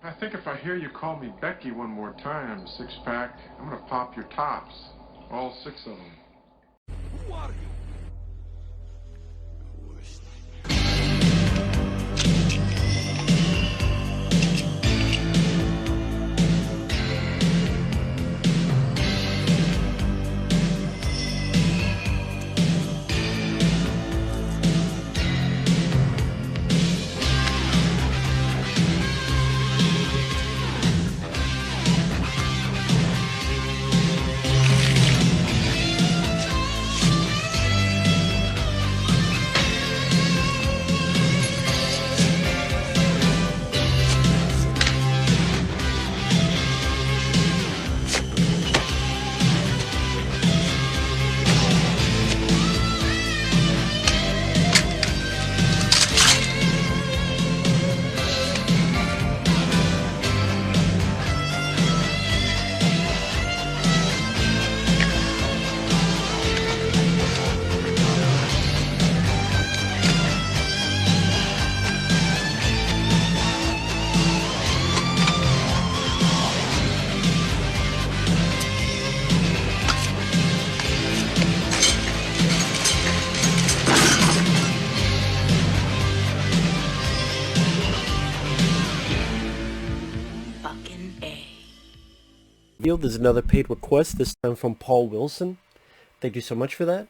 I think if I hear you call me Becky one more time, six-pack, I'm gonna pop your tops. All six of them. Who are you? There's another paid request, this time from Paul Wilson. Thank you so much for that.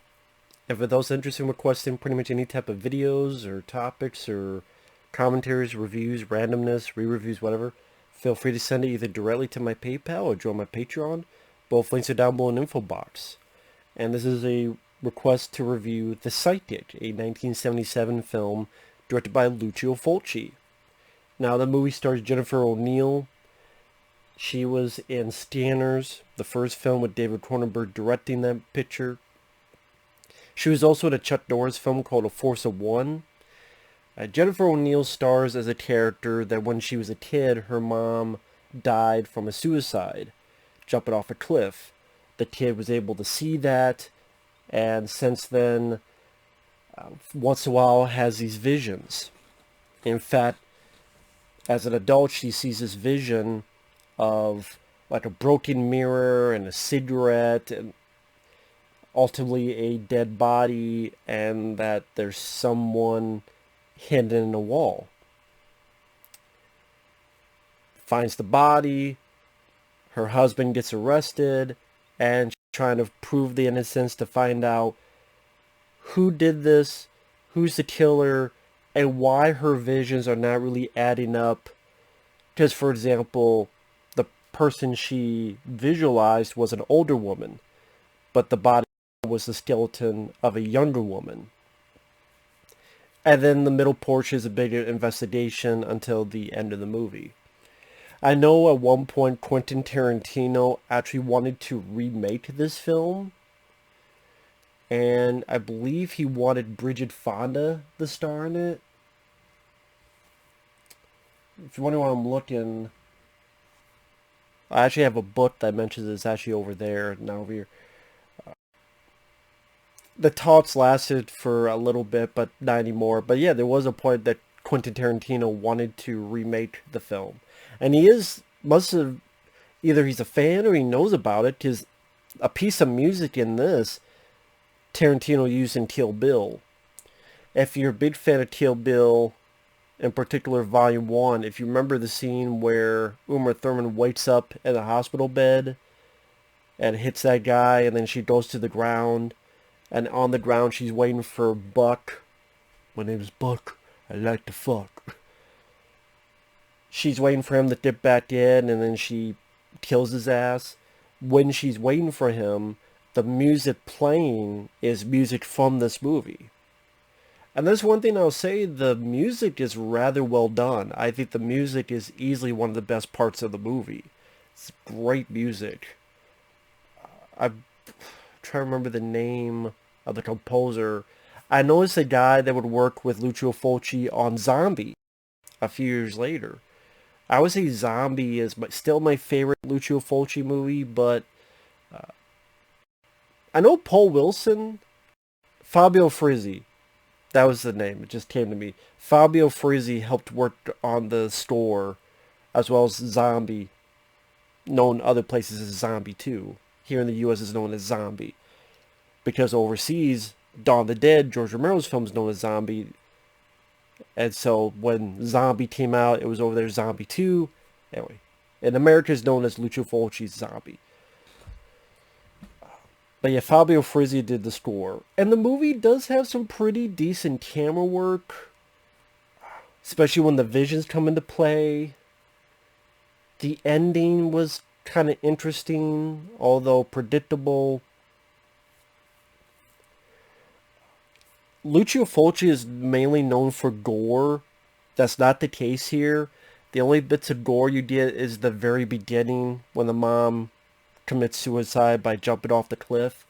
And for those interested in requesting pretty much any type of videos or topics or commentaries, reviews, randomness, re-reviews, whatever, feel free to send it either directly to my PayPal or join my Patreon. Both links are down below in the info box. And this is a request to review The Sacchetti, a 1977 film directed by Lucio Fulci. Now, the movie stars Jennifer O'Neill. She was in Stanners, the first film with David Cronenberg directing that picture. She was also in a Chuck Norris film called A Force of One. Jennifer O'Neill stars as a character that when she was a kid, her mom died from a suicide, jumping off a cliff. The kid was able to see that, and since then, once in a while has these visions. In fact, as an adult, she sees this vision of like a broken mirror and a cigarette and ultimately a dead body, and that there's someone hidden in a wall. Finds the body, her husband gets arrested, and she's trying to prove the innocence to find out who did this, who's the killer, and why her visions are not really adding up. Because, for example, the person she visualized was an older woman, but the body was the skeleton of a younger woman. And then the middle portion is a bigger investigation until the end of the movie. I know at one point Quentin Tarantino actually wanted to remake this film, and I believe he wanted Bridget Fonda to star in it. If you're wondering why I'm looking, I actually have a book that mentions it's actually over there, not over here. The talks lasted for a little bit, but not anymore. But yeah, there was a point that Quentin Tarantino wanted to remake the film. And must have, either he's a fan or he knows about it, because a piece of music in this, Tarantino used in Kill Bill. If you're a big fan of Kill Bill, in particular Volume 1, if you remember the scene where Uma Thurman wakes up in a hospital bed and hits that guy, and then she goes to the ground, and on the ground she's waiting for Buck. My name is Buck. I like to fuck. She's waiting for him to dip back in, and then she kills his ass. When she's waiting for him, the music playing is music from this movie. And that's one thing I'll say, the music is rather well done. I think the music is easily one of the best parts of the movie. It's great music. I'm trying to remember the name of the composer. I know it's a guy that would work with Lucio Fulci on Zombie a few years later. I would say Zombie is still my favorite Lucio Fulci movie, but I know Paul Wilson, Fabio Frizzi, that was the name, it just came to me. Fabio Frizzi helped work on the score as well as Zombie, known other places as Zombie 2. Here in the U.S. is known as Zombie. Because overseas, Dawn of the Dead, George Romero's film, is known as Zombie. And so when Zombie came out, it was over there Zombie 2. Anyway, in America it's known as Lucio Fulci's Zombie. But yeah, Fabio Frizzi did the score. And the movie does have some pretty decent camera work. Especially when the visions come into play. The ending was kind of interesting, although predictable. Lucio Fulci is mainly known for gore. That's not the case here. The only bits of gore you get is the very beginning when the mom commits suicide by jumping off the cliff.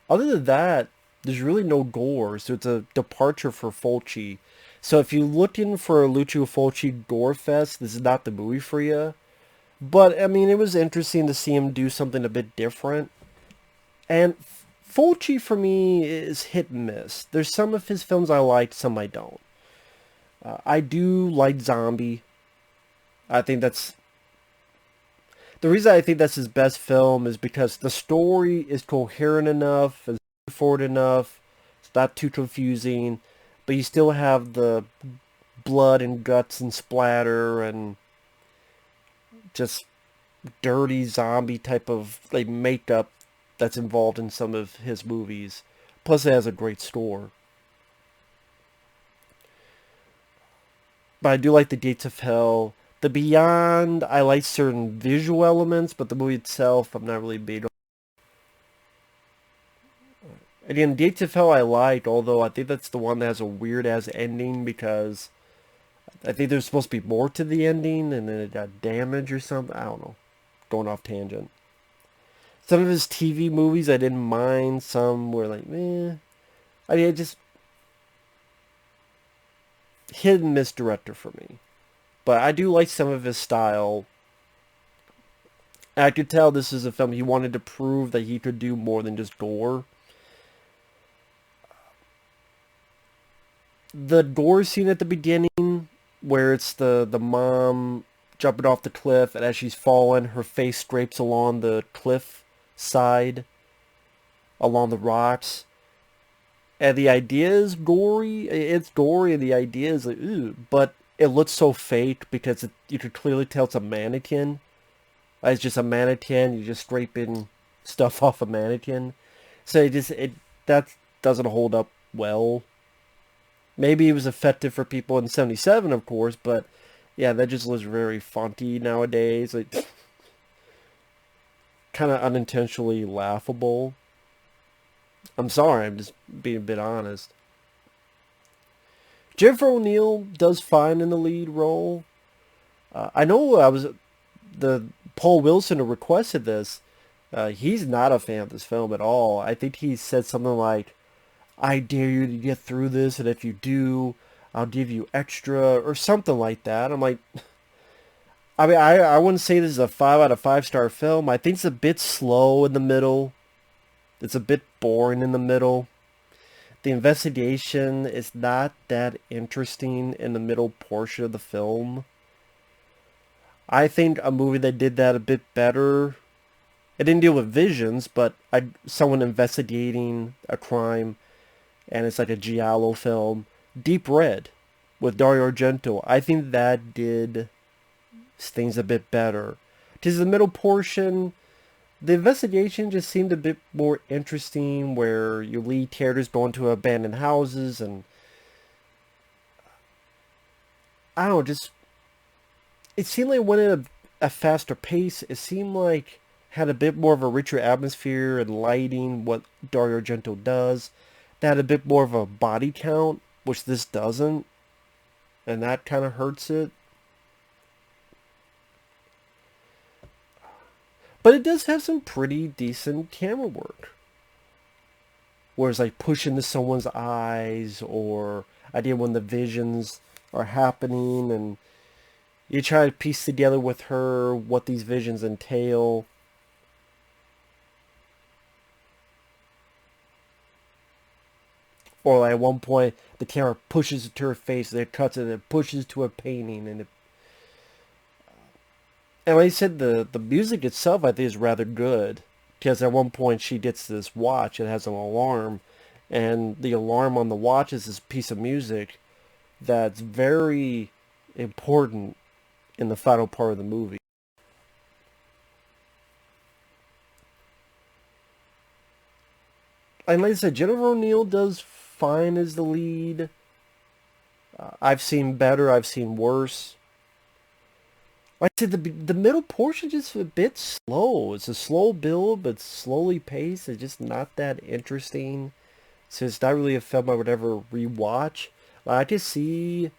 Other than that, there's really no gore, so it's a departure for Fulci. So if you're looking for a Lucio Fulci gore fest, this is not the movie for you. But, I mean, it was interesting to see him do something a bit different. And Fulci, for me, is hit and miss. There's some of his films I like, some I don't. I do like Zombie. I think that's... The reason I think that's his best film is because the story is coherent enough, is straightforward enough, it's not too confusing, but you still have the blood and guts and splatter and just dirty zombie type of like makeup that's involved in some of his movies. Plus it has a great score. But I do like The Gates of Hell. The Beyond, I like certain visual elements, but the movie itself, I'm not really big on. Again, Gates of Hell I like, although I think that's the one that has a weird-ass ending because I think there's supposed to be more to the ending, and then it got damaged or something. I don't know. Going off tangent. Some of his TV movies I didn't mind. Some were like, meh. I mean, it just... hit and miss director for me. But I do like some of his style. I could tell this is a film he wanted to prove that he could do more than just gore. The gore scene at the beginning, where it's the mom jumping off the cliff, and as she's falling, her face scrapes along the cliff side, along the rocks. And the idea is gory. It's gory, and the idea is like, ooh, but it looks so fake because you could clearly tell it's a mannequin. It's just a mannequin. You're just scraping stuff off a mannequin. So that doesn't hold up well. Maybe it was effective for people in '77, of course, but yeah, that just looks very funky nowadays. Like, kind of unintentionally laughable. I'm sorry, I'm just being a bit honest. Jennifer O'Neill does fine in the lead role. I know the Paul Wilson who requested this. He's not a fan of this film at all. I think he said something like, "I dare you to get through this, and if you do, I'll give you extra," or something like that. I'm like, I mean, I wouldn't say this is a 5 out of 5 star film. I think it's a bit slow in the middle. It's a bit boring in the middle. The investigation is not that interesting in the middle portion of the film. I think a movie that did that a bit better, it didn't deal with visions, but someone investigating a crime, and it's like a giallo film. Deep Red with Dario Argento. I think that did things a bit better. Because the middle portion, the investigation just seemed a bit more interesting, where your lead characters go into abandoned houses, and I don't know, just it seemed like it went at a faster pace. It seemed like had a bit more of a richer atmosphere and lighting, what Dario Argento does. That had a bit more of a body count, which this doesn't, and that kind of hurts it. But it does have some pretty decent camera work. Where it's like pushing into someone's eyes, or idea when the visions are happening, and you try to piece together with her what these visions entail. Or like at one point, the camera pushes it to her face, and it cuts it, and it pushes to a painting, and it... And like I said, the music itself I think is rather good. Because at one point she gets this watch, it has an alarm, and the alarm on the watch is this piece of music that's very important in the final part of the movie. And like I said, Jennifer O'Neill does fine as the lead. I've seen better, I've seen worse. Like I said, the middle portion is just a bit slow. It's a slow build, but slowly paced. It's just not that interesting. So it's not really a film I would ever rewatch. I could see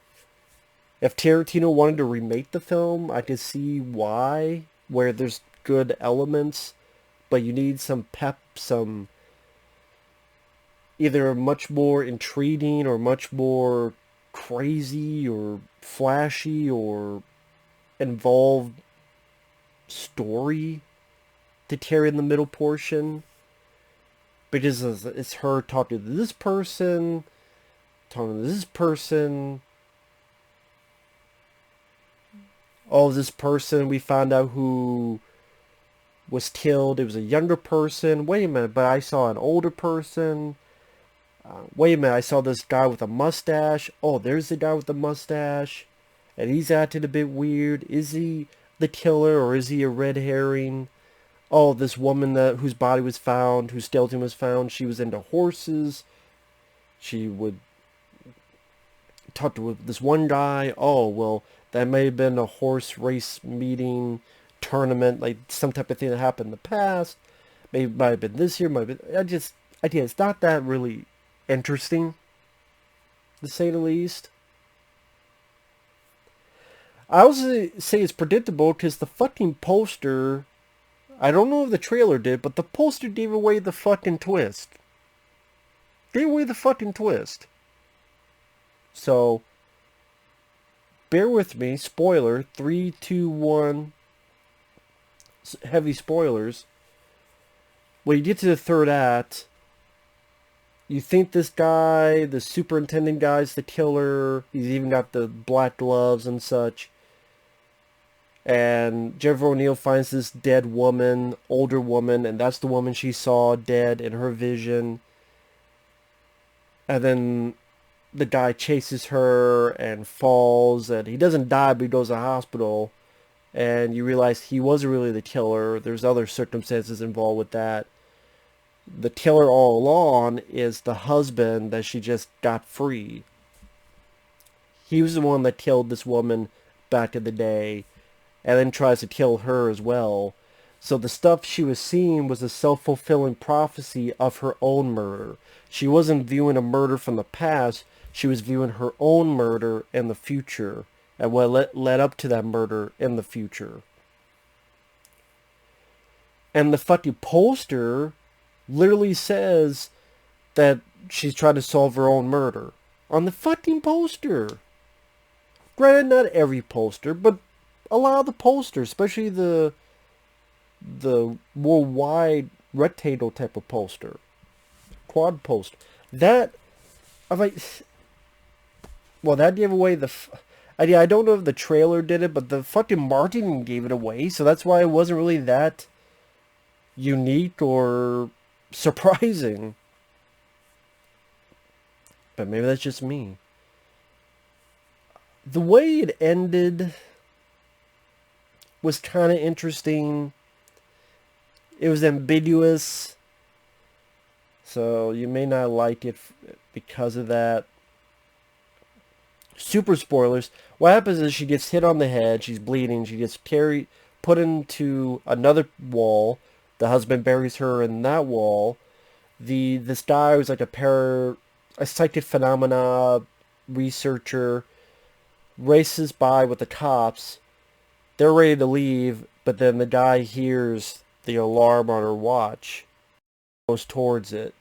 if Tarantino wanted to remake the film, I could see why, where there's good elements, but you need some pep, some either much more intriguing or much more crazy or flashy or involved story to carry in the middle portion. Because it's her talking to this person, talking to this person. Oh, this person, we found out who was killed. It was a younger person. Wait a minute, but I saw an older person. Wait a minute, I saw this guy with a mustache. Oh, there's the guy with the mustache. And he's acting a bit weird. Is he the killer or is he a red herring? Oh, this woman whose body was found, whose skeleton was found, she was into horses. She would talk to this one guy. Oh, well, that may have been a horse race meeting, tournament, like some type of thing that happened in the past. Maybe it might have been this year, might have been... it's not that really interesting, to say the least. I also say it's predictable because the fucking poster, I don't know if the trailer did, but the poster gave away the fucking twist. Gave away the fucking twist. So, bear with me. Spoiler. 3, 2, 1. Heavy spoilers. When you get to the third act, you think this guy, the superintendent guy's the killer. He's even got the black gloves and such. And Jennifer O'Neill finds this dead woman, older woman, and that's the woman she saw dead in her vision. And then the guy chases her and falls, and he doesn't die, but he goes to the hospital. And you realize he wasn't really the killer. There's other circumstances involved with that. The killer all along is the husband that she just got free. He was the one that killed this woman back in the day, and then tries to kill her as well. So the stuff she was seeing was a self-fulfilling prophecy of her own murder. She wasn't viewing a murder from the past, she was viewing her own murder in the future, and what led up to that murder in the future. And the fucking poster literally says that she's trying to solve her own murder. On the fucking poster. Granted, not every poster, but a lot of the posters, especially the more wide rectangle type of poster. Quad poster. That, I'm like, well, that gave away the... I don't know if the trailer did it, but the fucking marketing gave it away, so that's why it wasn't really that unique or surprising. But maybe that's just me. The way it ended was kind of interesting. It was ambiguous, so you may not like it because of that. Super spoilers. What happens is she gets hit on the head, she's bleeding, she gets put into another wall. The husband buries her in that wall. This guy who's like a psychic phenomena researcher races by with the cops. They're ready to leave, but then the guy hears the alarm on her watch, goes towards it,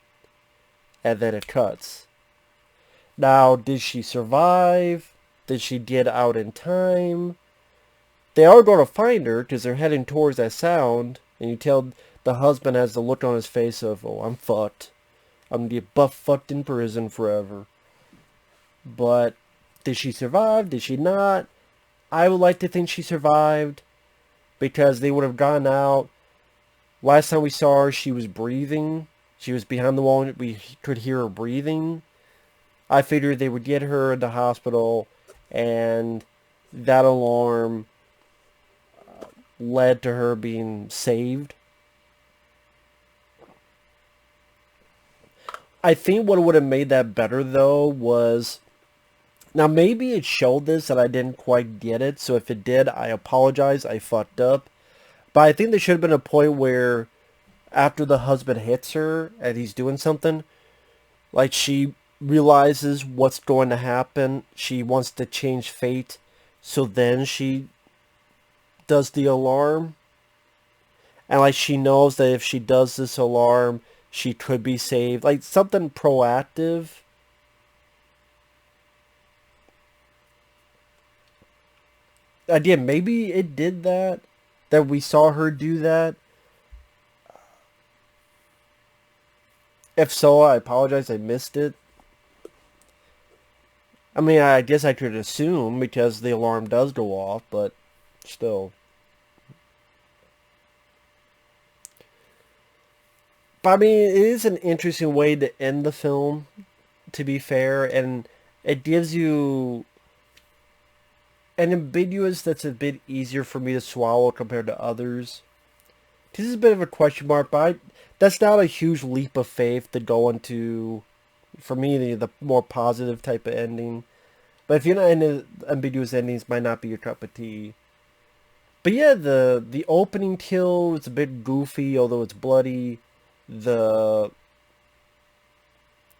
and then it cuts. Now, did she survive? Did she get out in time? They are going to find her because they're heading towards that sound, and you tell the husband has the look on his face of, oh, I'm fucked. I'm going to get butt-fucked in prison forever. But did she survive? Did she not? I would like to think she survived. because they would have gone out. Last time we saw her, she was breathing. She was behind the wall and we could hear her breathing. I figured they would get her in the hospital and that alarm led to her being saved. I think what would have made that better though was, now maybe it showed this and I didn't quite get it, so if it did, I apologize, I fucked up. But I think there should have been a point where after the husband hits her and he's doing something, like she realizes what's going to happen, she wants to change fate, so then she does the alarm. And like she knows that if she does this alarm, she could be saved. Like something proactive. Idea, maybe it did that. That we saw her do that. If so, I apologize, I missed it. I mean, I guess I could assume because the alarm does go off, but still. But I mean, it is an interesting way to end the film, to be fair, and it gives you an ambiguous that's a bit easier for me to swallow compared to others. This is a bit of a question mark, but that's not a huge leap of faith to go into, for me, the more positive type of ending. But if you're not into ambiguous endings, might not be your cup of tea. But yeah, the opening kill is a bit goofy, although it's bloody. The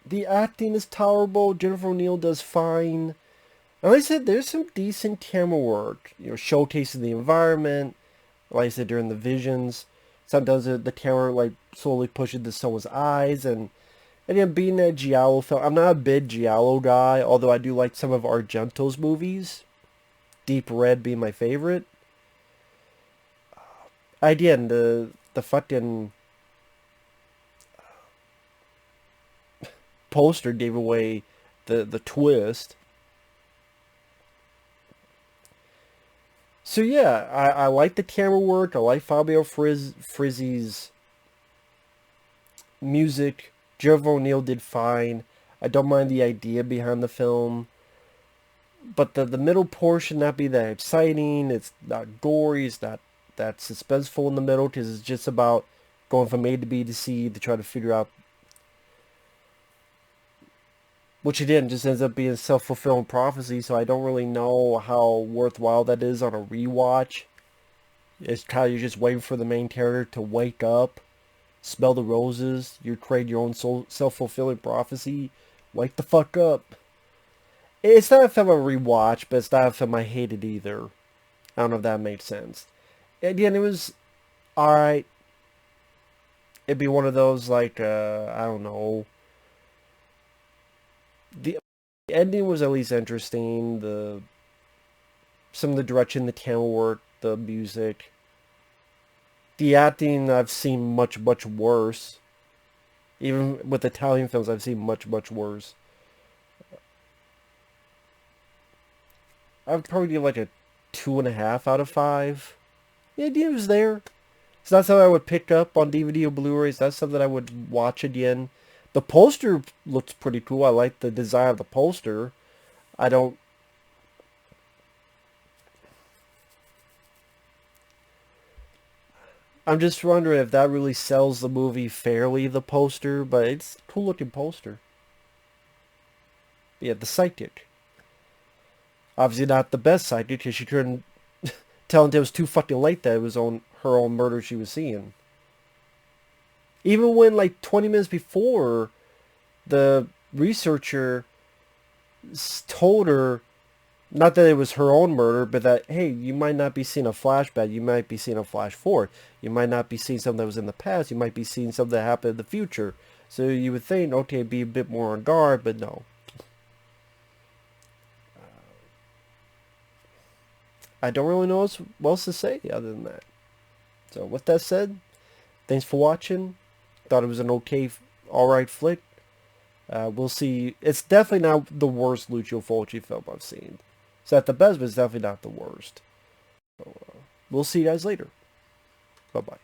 the acting is tolerable. Jennifer O'Neill does fine. And like I said, there's some decent camera work. Showcasing the environment. Like I said, during the visions. Sometimes the camera like slowly pushes to someone's eyes. And again, being a giallo film, I'm not a big giallo guy, although I do like some of Argento's movies. Deep Red being my favorite. Again, the fucking poster gave away the twist. So yeah, I like the camera work. I like Fabio Frizzi's music. Jennifer O'Neill did fine. I don't mind the idea behind the film. But the middle portion not be that exciting. It's not gory. It's not that suspenseful in the middle because it's just about going from A to B to C to try to figure out, which again just ends up being a self-fulfilling prophecy, so I don't really know how worthwhile that is on a rewatch. It's kind of, you're just waiting for the main character to wake up, smell the roses, you create your own self-fulfilling prophecy. Wake the fuck up. It's not a film I rewatch, but it's not a film I hated either. I don't know if that made sense. Again, it was alright. It'd be one of those like, I don't know, the ending was at least interesting. Some of the direction, the camera work, the music, the acting I've seen much worse. Even with Italian films, I've seen much worse. I'd probably give like a 2.5 out of 5. The idea was there. It's not something I would pick up on DVD or Blu-rays. That's something I would watch again. The poster looks pretty cool. I like the design of the poster. I'm just wondering if that really sells the movie fairly, the poster, but it's a cool looking poster. Yeah, the psychic. Obviously not the best psychic because she couldn't tell until it was too fucking late that it was on her own murder she was seeing. Even when, like, 20 minutes before, the researcher told her, not that it was her own murder, but that, hey, you might not be seeing a flashback, you might be seeing a flash forward. You might not be seeing something that was in the past, you might be seeing something that happened in the future. So you would think, okay, be a bit more on guard, but no. I don't really know what else to say other than that. So with that said, thanks for watching. Thought it was an okay, alright flick. We'll see. It's definitely not the worst Lucio Fulci film I've seen. It's not the best, but it's definitely not the worst. So, we'll see you guys later. Bye-bye.